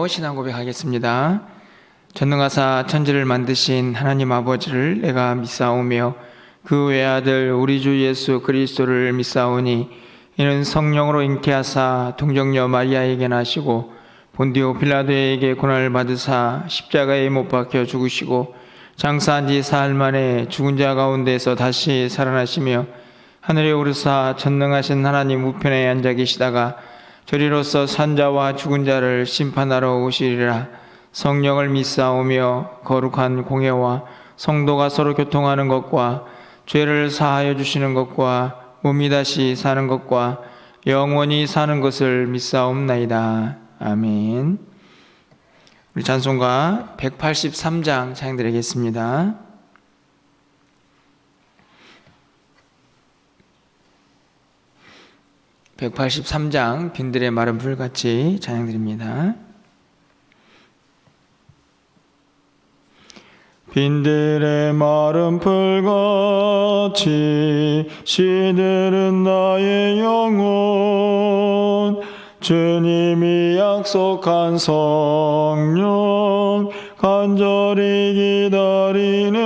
기도로 신앙 고백하겠습니다. 전능하사 천지를 만드신 하나님 아버지를 내가 믿사오며 그 외아들 우리 주 예수 그리스도를 믿사오니 이는 성령으로 잉태하사 동정녀 마리아에게 나시고 본디오 빌라도에게 고난을 받으사 십자가에 못 박혀 죽으시고 장사한 지 사흘 만에 죽은 자 가운데서 다시 살아나시며 하늘에 오르사 전능하신 하나님 우편에 앉아 계시다가 저리로서 산자와 죽은 자를 심판하러 오시리라. 성령을 믿사오며 거룩한 공회와 성도가 서로 교통하는 것과 죄를 사하여 주시는 것과 몸이 다시 사는 것과 영원히 사는 것을 믿사옵나이다. 아멘. 우리 찬송가 183장 찬양드리겠습니다. 183장 빈들의 마른 불같이 찬양드립니다. 빈들의 마른 불같이 시들은 나의 영혼 주님이 약속한 성령 간절히 기다리네.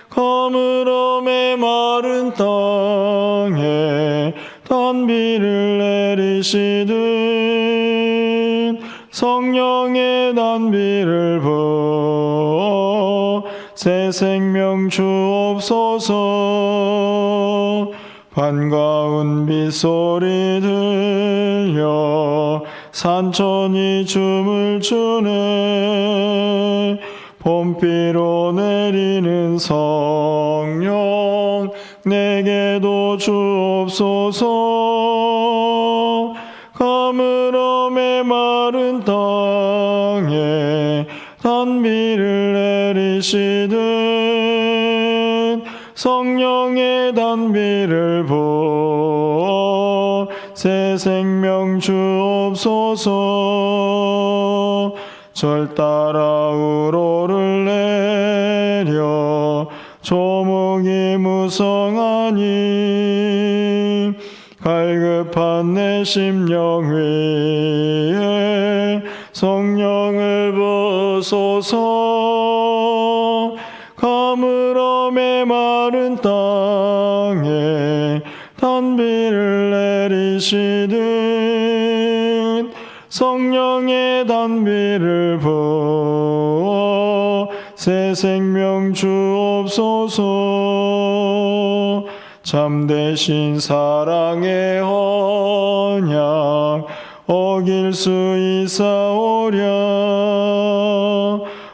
가물어 메마른 땅에 단비를 내리시듯 성령의 단비를 부어 새 생명 주옵소서. 반가운 빗소리 들려 산천이 춤을 추네. 봄비로 내리는 성령 내게도 주옵소서. 가물어 메마른 땅에 단비를 내리시듯 성령의 단비를 부어 새 생명 주옵소서. 절 따라 우로를 내려 조목이 무성하니 갈급한 내 심령 위에 성령을 부소서. 가물어 메마른 땅에 단비를 내리시듯 성령의 단비를 부어 새 생명 주옵소서. 참되신 사랑의 언약 어길 수 있사오랴.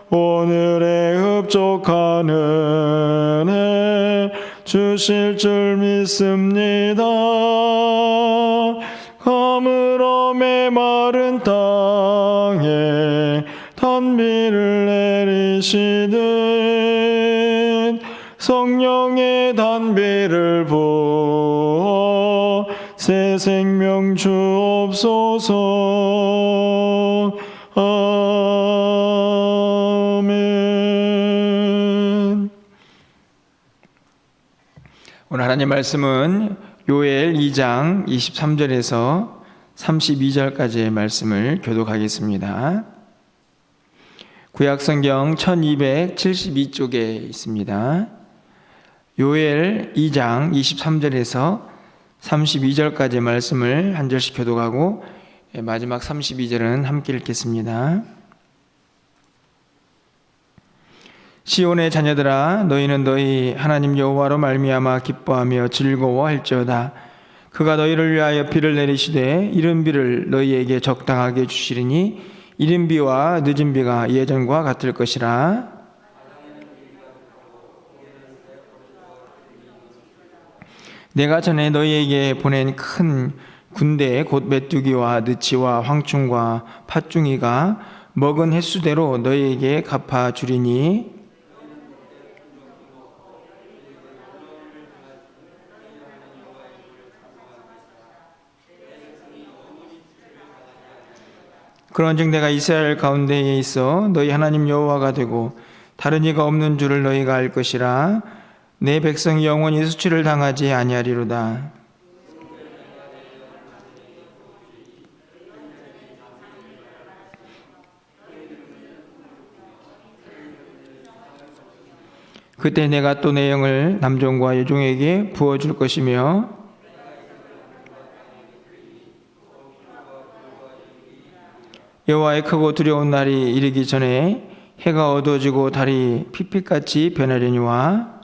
오늘의 흡족한 은혜 주실 줄 믿습니다. 가물어 메마른 땅에 단비를 내리시듯 성령의 단비를 부어 새 생명 주옵소서. 아멘. 오늘 하나님 말씀은 요엘 2장 23절에서 32절까지의 말씀을 교독하겠습니다. 구약성경 1272쪽에 있습니다. 요엘 2장 23절에서 32절까지의 말씀을 한 절씩 교독하고 마지막 32절은 함께 읽겠습니다. 시온의 자녀들아, 너희는 너희 하나님 여호와로 말미암아 기뻐하며 즐거워할지어다. 그가 너희를 위하여 비를 내리시되 이른 비를 너희에게 적당하게 주시리니 이른 비와 늦은 비가 예전과 같을 것이라. 내가 전에 너희에게 보낸 큰 군대 곧 메뚜기와 느치와 황충과 팥중이가 먹은 횟수대로 너희에게 갚아주리니 그런즉 내가 이스라엘 가운데에 있어 너희 하나님 여호와가 되고 다른 이가 없는 줄을 너희가 알 것이라. 내 백성이 영원히 수치를 당하지 아니하리로다. 그때 내가 또 내 영을 남종과 여종에게 부어줄 것이며 여호와의 크고 두려운 날이 이르기 전에 해가 어두워지고 달이 핏빛같이 변하려니와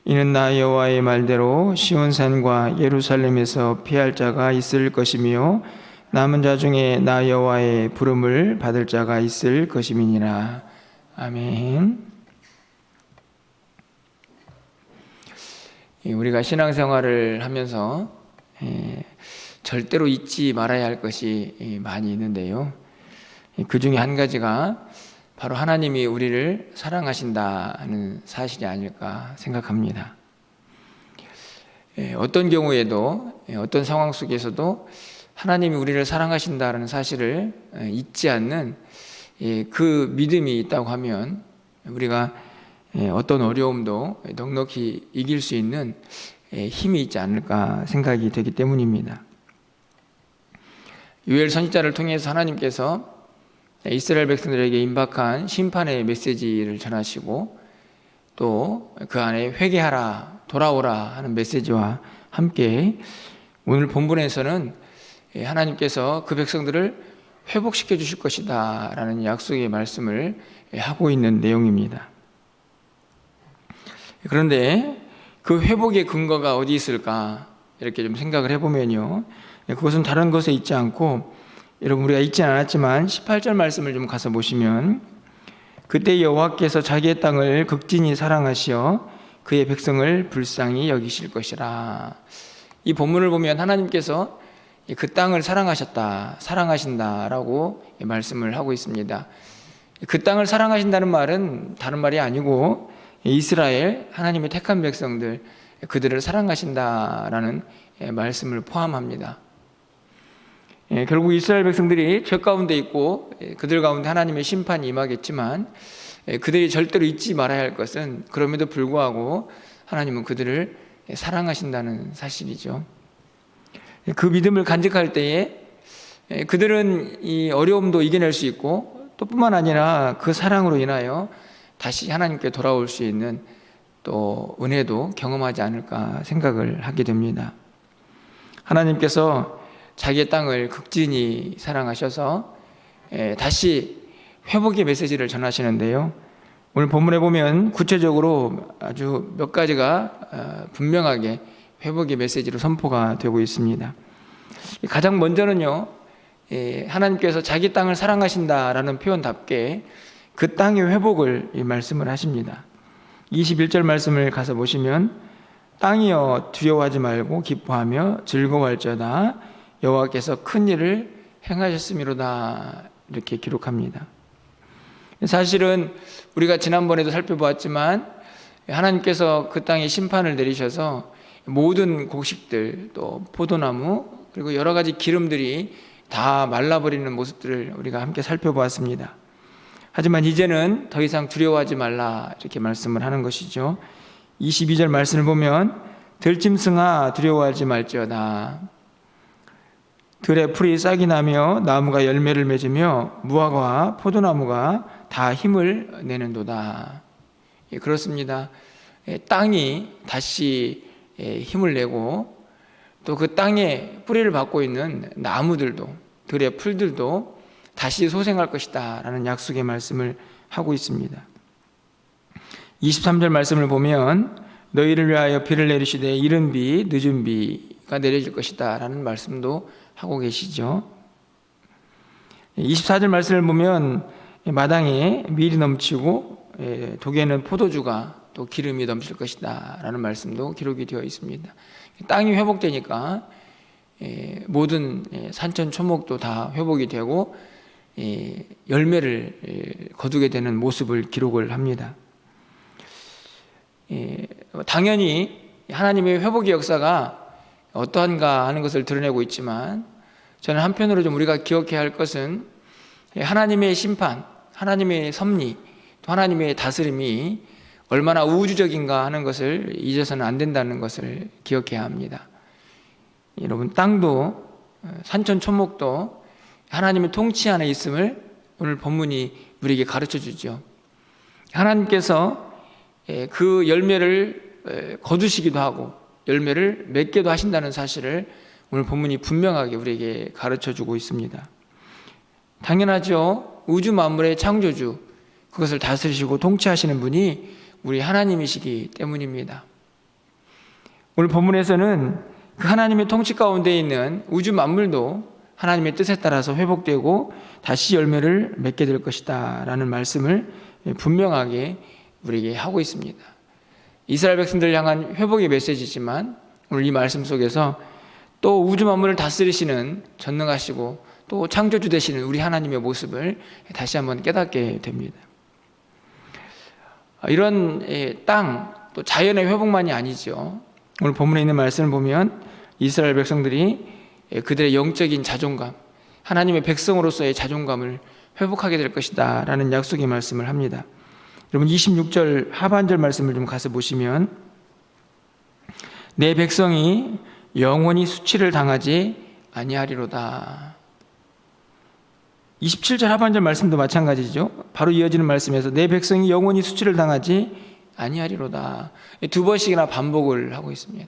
이는 나 여호와의 말대로 시온산과 예루살렘에서 피할 자가 있을 것이며 남은 자 중에 나 여호와의 부름을 받을 자가 있을 것임이니라. 아멘. 우리가 신앙생활을 하면서 절대로 잊지 말아야 할 것이 많이 있는데요. 그 중에 한 가지가 바로 하나님이 우리를 사랑하신다는 사실이 아닐까 생각합니다. 어떤 경우에도 어떤 상황 속에서도 하나님이 우리를 사랑하신다는 사실을 잊지 않는 그 믿음이 있다고 하면 우리가 어떤 어려움도 넉넉히 이길 수 있는 힘이 있지 않을까 생각이 되기 때문입니다. 요엘 선지자를 통해서 하나님께서 이스라엘 백성들에게 임박한 심판의 메시지를 전하시고 또 그 안에 회개하라, 돌아오라 하는 메시지와 함께 오늘 본문에서는 하나님께서 그 백성들을 회복시켜 주실 것이다 라는 약속의 말씀을 하고 있는 내용입니다. 그런데 그 회복의 근거가 어디 있을까 이렇게 좀 생각을 해보면요, 그것은 다른 것에 있지 않고, 여러분 우리가 읽지 않았지만 18절 말씀을 좀 가서 보시면 그때 여호와께서 자기의 땅을 극진히 사랑하시어 그의 백성을 불쌍히 여기실 것이라. 이 본문을 보면 하나님께서 그 땅을 사랑하신다라고 말씀을 하고 있습니다. 그 땅을 사랑하신다는 말은 다른 말이 아니고 이스라엘, 하나님의 택한 백성들, 그들을 사랑하신다라는 말씀을 포함합니다. 결국 이스라엘 백성들이 죄 가운데 있고 그들 가운데 하나님의 심판이 임하겠지만 그들이 절대로 잊지 말아야 할 것은 그럼에도 불구하고 하나님은 그들을 사랑하신다는 사실이죠. 그 믿음을 간직할 때에 그들은 이 어려움도 이겨낼 수 있고 또 뿐만 아니라 그 사랑으로 인하여 다시 하나님께 돌아올 수 있는 또 은혜도 경험하지 않을까 생각을 하게 됩니다. 하나님께서 자기의 땅을 극진히 사랑하셔서 다시 회복의 메시지를 전하시는데요, 오늘 본문에 보면 구체적으로 아주 몇 가지가 분명하게 회복의 메시지로 선포가 되고 있습니다. 가장 먼저는요, 하나님께서 자기 땅을 사랑하신다라는 표현답게 그 땅의 회복을 말씀을 하십니다. 21절 말씀을 가서 보시면 땅이여 두려워하지 말고 기뻐하며 즐거워할지어다 여호와께서 큰 일을 행하셨음이로다 이렇게 기록합니다. 사실은 우리가 지난번에도 살펴보았지만 하나님께서 그 땅에 심판을 내리셔서 모든 곡식들 또 포도나무 그리고 여러 가지 기름들이 다 말라버리는 모습들을 우리가 함께 살펴보았습니다. 하지만 이제는 더 이상 두려워하지 말라 이렇게 말씀을 하는 것이죠. 22절 말씀을 보면 들짐승아 두려워하지 말지어다. 들의 풀이 싹이 나며 나무가 열매를 맺으며 무화과와 포도나무가 다 힘을 내는도다. 그렇습니다. 땅이 다시 힘을 내고 또 그 땅에 뿌리를 받고 있는 나무들도 들의 풀들도 다시 소생할 것이다 라는 약속의 말씀을 하고 있습니다. 23절 말씀을 보면 너희를 위하여 비를 내리시되 이른 비 늦은 비가 내려질 것이다 라는 말씀도 하고 계시죠. 24절 말씀을 보면 마당에 밀이 넘치고 독에는 포도주가 또 기름이 넘칠 것이다 라는 말씀도 기록이 되어 있습니다. 땅이 회복되니까 모든 산천 초목도 다 회복이 되고 열매를 거두게 되는 모습을 기록을 합니다. 당연히 하나님의 회복의 역사가 어떠한가 하는 것을 드러내고 있지만 저는 한편으로 좀 우리가 기억해야 할 것은 하나님의 심판, 하나님의 섭리, 또 하나님의 다스림이 얼마나 우주적인가 하는 것을 잊어서는 안 된다는 것을 기억해야 합니다. 여러분, 땅도 산천 초목도 하나님의 통치 안에 있음을 오늘 본문이 우리에게 가르쳐 주죠. 하나님께서 그 열매를 거두시기도 하고 열매를 맺게도 하신다는 사실을 오늘 본문이 분명하게 우리에게 가르쳐 주고 있습니다. 당연하죠. 우주 만물의 창조주, 그것을 다스리시고 통치하시는 분이 우리 하나님이시기 때문입니다. 오늘 본문에서는 그 하나님의 통치 가운데 있는 우주 만물도 하나님의 뜻에 따라서 회복되고 다시 열매를 맺게 될 것이다 라는 말씀을 분명하게 우리에게 하고 있습니다. 이스라엘 백성들을 향한 회복의 메시지지만 오늘 이 말씀 속에서 또 우주 만물을 다스리시는 전능하시고 또 창조주 되시는 우리 하나님의 모습을 다시 한번 깨닫게 됩니다. 이런 땅, 또 자연의 회복만이 아니죠. 오늘 본문에 있는 말씀을 보면 이스라엘 백성들이 그들의 영적인 자존감, 하나님의 백성으로서의 자존감을 회복하게 될 것이다 라는 약속의 말씀을 합니다. 여러분 26절 하반절 말씀을 좀 가서 보시면 내 백성이 영원히 수치를 당하지 아니하리로다. 27절 하반절 말씀도 마찬가지죠. 바로 이어지는 말씀에서 내 백성이 영원히 수치를 당하지 아니하리로다. 두 번씩이나 반복을 하고 있습니다.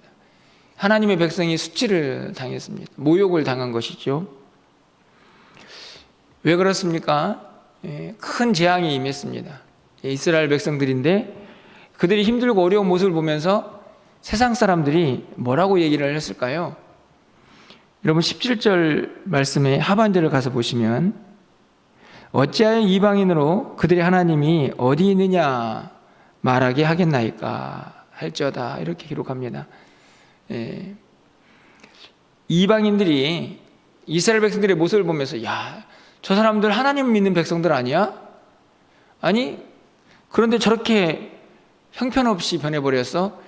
하나님의 백성이 수치를 당했습니다. 모욕을 당한 것이죠. 왜 그렇습니까? 큰 재앙이 임했습니다. 이스라엘 백성들인데 그들이 힘들고 어려운 모습을 보면서 세상 사람들이 뭐라고 얘기를 했을까요? 여러분 17절 말씀의 하반절을 가서 보시면 어찌하여 이방인으로 그들의 하나님이 어디 있느냐 말하게 하겠나이까 할지어다 이렇게 기록합니다. 이방인들이 이스라엘 백성들의 모습을 보면서 야, 저 사람들 하나님 믿는 백성들 아니야? 아니 그런데 저렇게 형편없이 변해버렸어?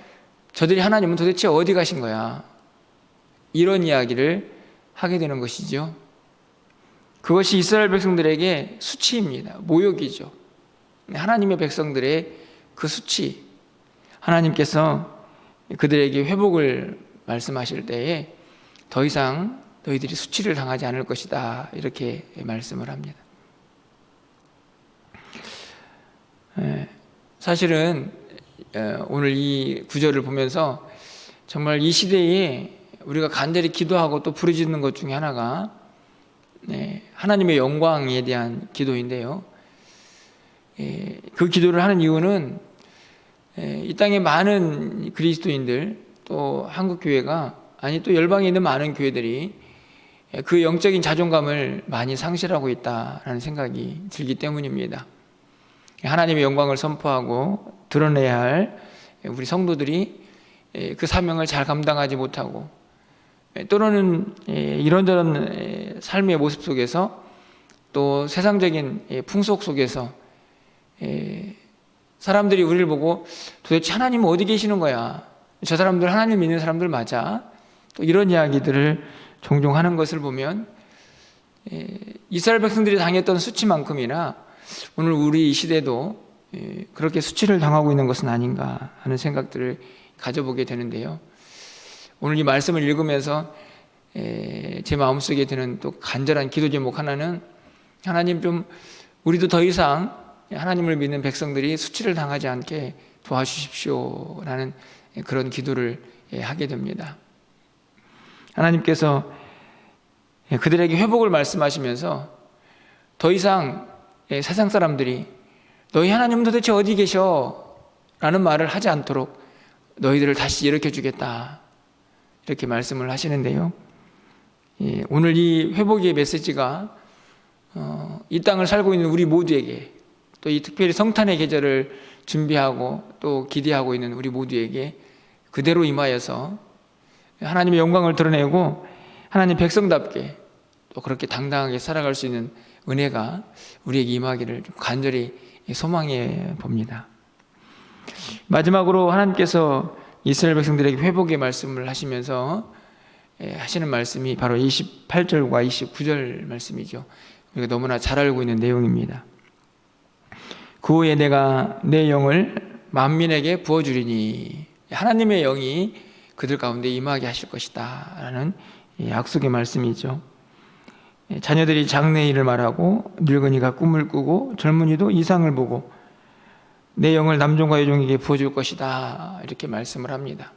저들이 하나님은 도대체 어디 가신 거야? 이런 이야기를 하게 되는 것이죠. 그것이 이스라엘 백성들에게 수치입니다. 모욕이죠. 하나님의 백성들의 그 수치, 하나님께서 그들에게 회복을 말씀하실 때에 더 이상 너희들이 수치를 당하지 않을 것이다 이렇게 말씀을 합니다. 사실은 오늘 이 구절을 보면서 정말 이 시대에 우리가 간절히 기도하고 또 부르짖는 것 중에 하나가 하나님의 영광에 대한 기도인데요. 그 기도를 하는 이유는 이 땅에 많은 그리스도인들 또 한국교회가 아니 또 열방에 있는 많은 교회들이 그 영적인 자존감을 많이 상실하고 있다라는 생각이 들기 때문입니다. 하나님의 영광을 선포하고 드러내야 할 우리 성도들이 그 사명을 잘 감당하지 못하고 또는 이런저런 삶의 모습 속에서 또 세상적인 풍속 속에서 사람들이 우리를 보고 도대체 하나님은 어디 계시는 거야? 저 사람들 하나님 믿는 사람들 맞아? 또 이런 이야기들을 종종 하는 것을 보면 이스라엘 백성들이 당했던 수치만큼이나 오늘 우리 이 시대도 그렇게 수치를 당하고 있는 것은 아닌가 하는 생각들을 가져보게 되는데요. 오늘 이 말씀을 읽으면서 제 마음속에 드는 또 간절한 기도 제목 하나는 하나님 좀 우리도 더 이상 하나님을 믿는 백성들이 수치를 당하지 않게 도와주십시오 라는 그런 기도를 하게 됩니다. 하나님께서 그들에게 회복을 말씀하시면서 더 이상 세상 사람들이 너희 하나님은 도대체 어디 계셔? 라는 말을 하지 않도록 너희들을 다시 일으켜주겠다 이렇게 말씀을 하시는데요. 오늘 이 회복의 메시지가 이 땅을 살고 있는 우리 모두에게 또 이 특별히 성탄의 계절을 준비하고 또 기대하고 있는 우리 모두에게 그대로 임하여서 하나님의 영광을 드러내고 하나님 백성답게 또 그렇게 당당하게 살아갈 수 있는 은혜가 우리에게 임하기를 좀 간절히 소망해 봅니다. 마지막으로 하나님께서 이스라엘 백성들에게 회복의 말씀을 하시면서 하시는 말씀이 바로 28절과 29절 말씀이죠. 우리가 너무나 잘 알고 있는 내용입니다. 그 후에 내가 내 영을 만민에게 부어주리니 하나님의 영이 그들 가운데 임하게 하실 것이다 라는 약속의 말씀이죠. 자녀들이 장래일을 말하고 늙은이가 꿈을 꾸고 젊은이도 이상을 보고 내 영을 남종과 여종에게 부어줄 것이다, 이렇게 말씀을 합니다.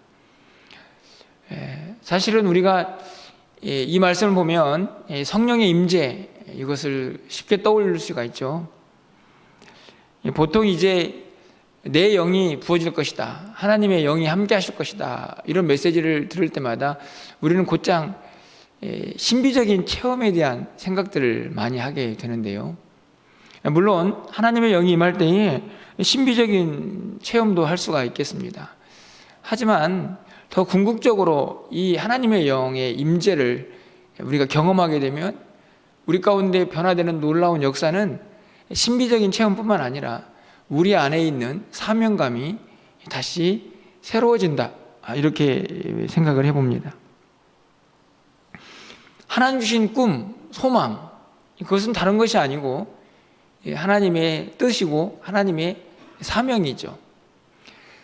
사실은 우리가 이 말씀을 보면 성령의 임재, 이것을 쉽게 떠올릴 수가 있죠. 보통 이제 내 영이 부어질 것이다, 하나님의 영이 함께 하실 것이다, 이런 메시지를 들을 때마다 우리는 곧장 신비적인 체험에 대한 생각들을 많이 하게 되는데요. 물론 하나님의 영이 임할 때에 신비적인 체험도 할 수가 있겠습니다. 하지만 더 궁극적으로 이 하나님의 영의 임재를 우리가 경험하게 되면 우리 가운데 변화되는 놀라운 역사는 신비적인 체험뿐만 아니라 우리 안에 있는 사명감이 다시 새로워진다, 이렇게 생각을 해봅니다. 하나님 주신 꿈, 소망, 그것은 다른 것이 아니고 하나님의 뜻이고 하나님의 사명이죠.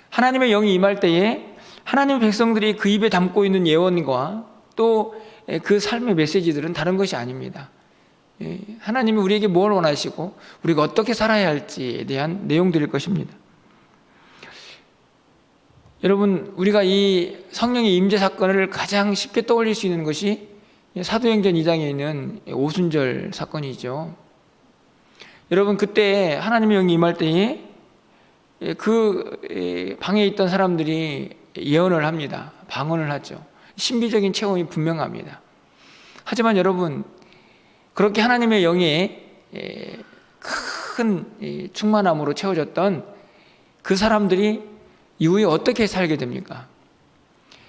하나님의 영이 임할 때에 하나님의 백성들이 그 입에 담고 있는 예언과 또 그 삶의 메시지들은 다른 것이 아닙니다. 하나님이 우리에게 뭘 원하시고 우리가 어떻게 살아야 할지에 대한 내용들일 것입니다. 여러분, 우리가 이 성령의 임재 사건을 가장 쉽게 떠올릴 수 있는 것이 사도행전 2장에 있는 오순절 사건이죠. 여러분, 그때 하나님의 영이 임할 때에 그 방에 있던 사람들이 예언을 합니다. 방언을 하죠. 신비적인 체험이 분명합니다. 하지만 여러분, 그렇게 하나님의 영에 큰 충만함으로 채워졌던 그 사람들이 이후에 어떻게 살게 됩니까?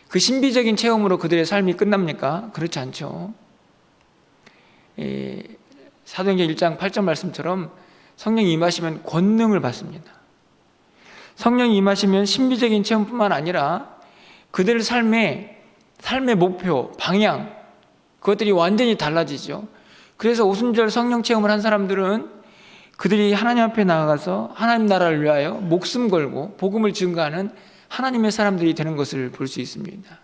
그 신비적인 체험으로 그들의 삶이 끝납니까? 그렇지 않죠. 사도행전 1장 8절 말씀처럼 성령이 임하시면 권능을 받습니다. 성령이 임하시면 신비적인 체험뿐만 아니라 그들의 삶의 목표, 방향, 그것들이 완전히 달라지죠. 그래서 오순절 성령 체험을 한 사람들은 그들이 하나님 앞에 나아가서 하나님 나라를 위하여 목숨 걸고 복음을 증거하는 하나님의 사람들이 되는 것을 볼 수 있습니다.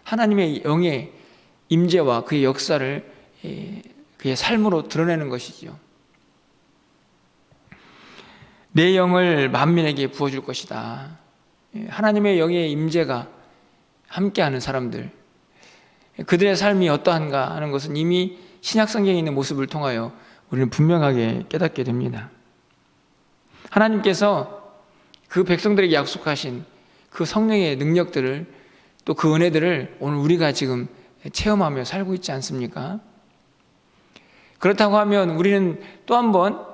하나님의 영의 임재와 그의 역사를 그의 삶으로 드러내는 것이죠. 내 영을 만민에게 부어줄 것이다. 하나님의 영의 임재가 함께하는 사람들, 그들의 삶이 어떠한가 하는 것은 이미 신약 성경에 있는 모습을 통하여 우리는 분명하게 깨닫게 됩니다. 하나님께서 그 백성들에게 약속하신 그 성령의 능력들을, 또 그 은혜들을 오늘 우리가 지금 체험하며 살고 있지 않습니까? 그렇다고 하면 우리는 또 한번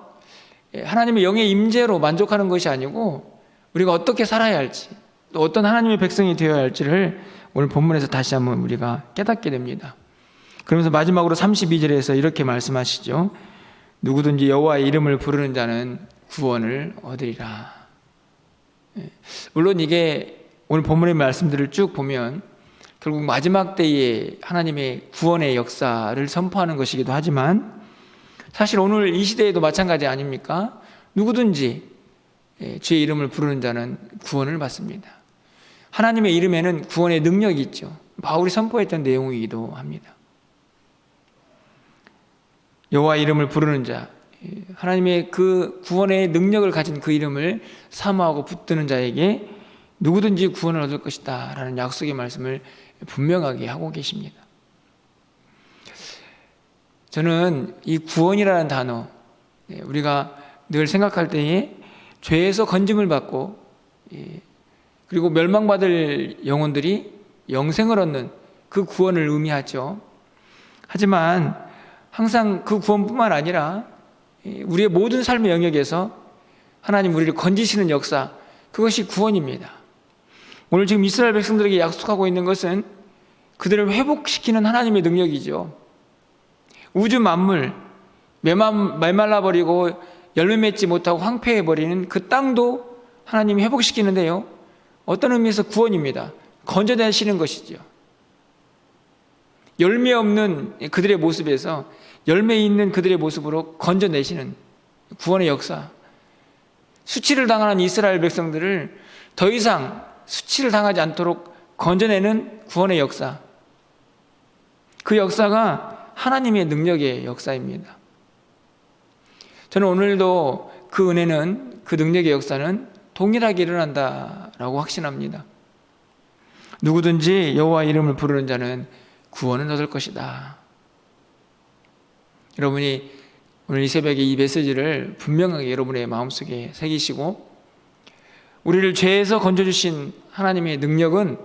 하나님의 영의 임재로 만족하는 것이 아니고 우리가 어떻게 살아야 할지, 또 어떤 하나님의 백성이 되어야 할지를 오늘 본문에서 다시 한번 우리가 깨닫게 됩니다. 그러면서 마지막으로 32절에서 이렇게 말씀하시죠. 누구든지 여호와의 이름을 부르는 자는 구원을 얻으리라. 물론 이게 오늘 본문의 말씀들을 쭉 보면 결국 마지막 때에 하나님의 구원의 역사를 선포하는 것이기도 하지만 사실 오늘 이 시대에도 마찬가지 아닙니까? 누구든지 주의 이름을 부르는 자는 구원을 받습니다. 하나님의 이름에는 구원의 능력이 있죠. 바울이 선포했던 내용이기도 합니다. 여호와 이름을 부르는 자, 하나님의 그 구원의 능력을 가진 그 이름을 사모하고 붙드는 자에게 누구든지 구원을 얻을 것이다 라는 약속의 말씀을 분명하게 하고 계십니다. 저는 이 구원이라는 단어, 우리가 늘 생각할 때에 죄에서 건짐을 받고 그리고 멸망받을 영혼들이 영생을 얻는 그 구원을 의미하죠. 하지만 항상 그 구원뿐만 아니라 우리의 모든 삶의 영역에서 하나님 우리를 건지시는 역사, 그것이 구원입니다. 오늘 지금 이스라엘 백성들에게 약속하고 있는 것은 그들을 회복시키는 하나님의 능력이죠. 우주 만물, 메말라버리고 열매 맺지 못하고 황폐해버리는 그 땅도 하나님이 회복시키는데요, 어떤 의미에서 구원입니다. 건져내시는 것이죠. 열매 없는 그들의 모습에서 열매 있는 그들의 모습으로 건져내시는 구원의 역사. 수치를 당하는 이스라엘 백성들을 더 이상 수치를 당하지 않도록 건져내는 구원의 역사. 그 역사가 하나님의 능력의 역사입니다. 저는 오늘도 그 은혜는, 그 능력의 역사는 동일하게 일어난다라고 확신합니다. 누구든지 여호와 이름을 부르는 자는 구원을 얻을 것이다. 여러분이 오늘 이 새벽에 이 메시지를 분명하게 여러분의 마음속에 새기시고, 우리를 죄에서 건져주신 하나님의 능력은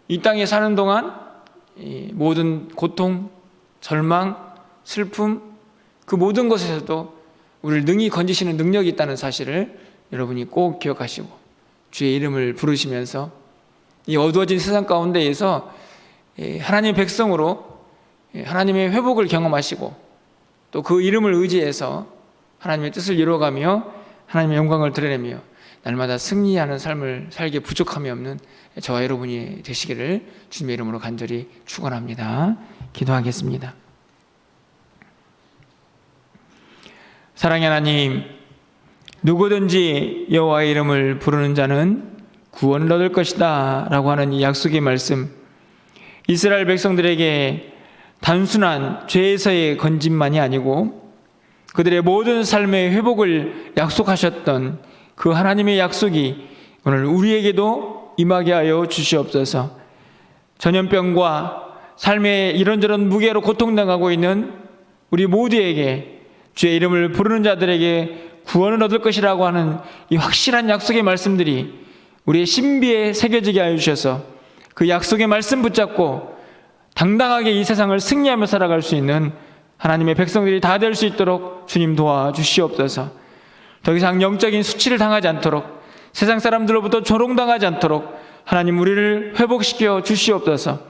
이 땅에 사는 동안 모든 고통, 절망, 슬픔, 그 모든 것에서도 우리를 능히 건지시는 능력이 있다는 사실을 여러분이 꼭 기억하시고, 주의 이름을 부르시면서 이 어두워진 세상 가운데에서 하나님의 백성으로 하나님의 회복을 경험하시고, 또 그 이름을 의지해서 하나님의 뜻을 이루어가며 하나님의 영광을 드러내며 날마다 승리하는 삶을 살기에 부족함이 없는 저와 여러분이 되시기를 주님의 이름으로 간절히 축원합니다. 기도하겠습니다. 사랑의 하나님, 누구든지 여호와의 이름을 부르는 자는 구원을 얻을 것이다 라고 하는 이 약속의 말씀, 이스라엘 백성들에게 단순한 죄에서의 건짐만이 아니고 그들의 모든 삶의 회복을 약속하셨던 그 하나님의 약속이 오늘 우리에게도 임하게 하여 주시옵소서. 전염병과 삶의 이런저런 무게로 고통당하고 있는 우리 모두에게 주의 이름을 부르는 자들에게 구원을 얻을 것이라고 하는 이 확실한 약속의 말씀들이 우리의 신비에 새겨지게 하여 주셔서 그 약속의 말씀 붙잡고 당당하게 이 세상을 승리하며 살아갈 수 있는 하나님의 백성들이 다 될 수 있도록 주님 도와주시옵소서. 더 이상 영적인 수치를 당하지 않도록, 세상 사람들로부터 조롱당하지 않도록 하나님 우리를 회복시켜 주시옵소서.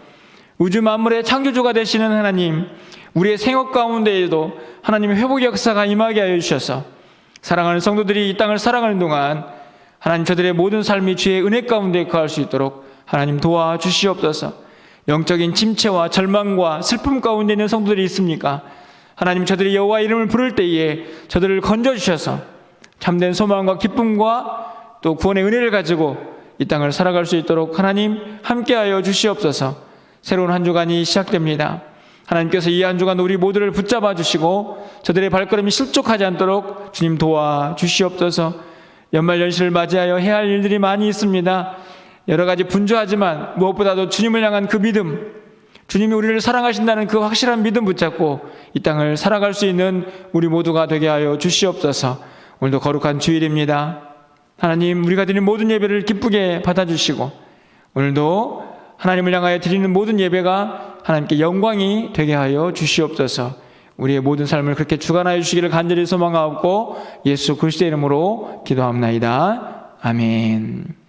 우주 만물의 창조주가 되시는 하나님, 우리의 생업 가운데에도 하나님의 회복의 역사가 임하게 하여 주셔서 사랑하는 성도들이 이 땅을 살아가는 동안 하나님 저들의 모든 삶이 주의 은혜 가운데 거할 수 있도록 하나님 도와주시옵소서. 영적인 침체와 절망과 슬픔 가운데 있는 성도들이 있습니까? 하나님, 저들이 여호와 이름을 부를 때에 저들을 건져주셔서 참된 소망과 기쁨과 또 구원의 은혜를 가지고 이 땅을 살아갈 수 있도록 하나님 함께하여 주시옵소서. 새로운 한 주간이 시작됩니다. 하나님께서 이 한 주간 우리 모두를 붙잡아 주시고 저들의 발걸음이 실족하지 않도록 주님 도와주시옵소서. 연말연시를 맞이하여 해야 할 일들이 많이 있습니다. 여러 가지 분주하지만 무엇보다도 주님을 향한 그 믿음, 주님이 우리를 사랑하신다는 그 확실한 믿음 붙잡고 이 땅을 살아갈 수 있는 우리 모두가 되게 하여 주시옵소서. 오늘도 거룩한 주일입니다. 하나님, 우리가 드리는 모든 예배를 기쁘게 받아주시고 오늘도 하나님을 향하여 드리는 모든 예배가 하나님께 영광이 되게 하여 주시옵소서. 우리의 모든 삶을 그렇게 주관하여 주시기를 간절히 소망하옵고 예수 그리스도의 이름으로 기도합나이다. 아멘.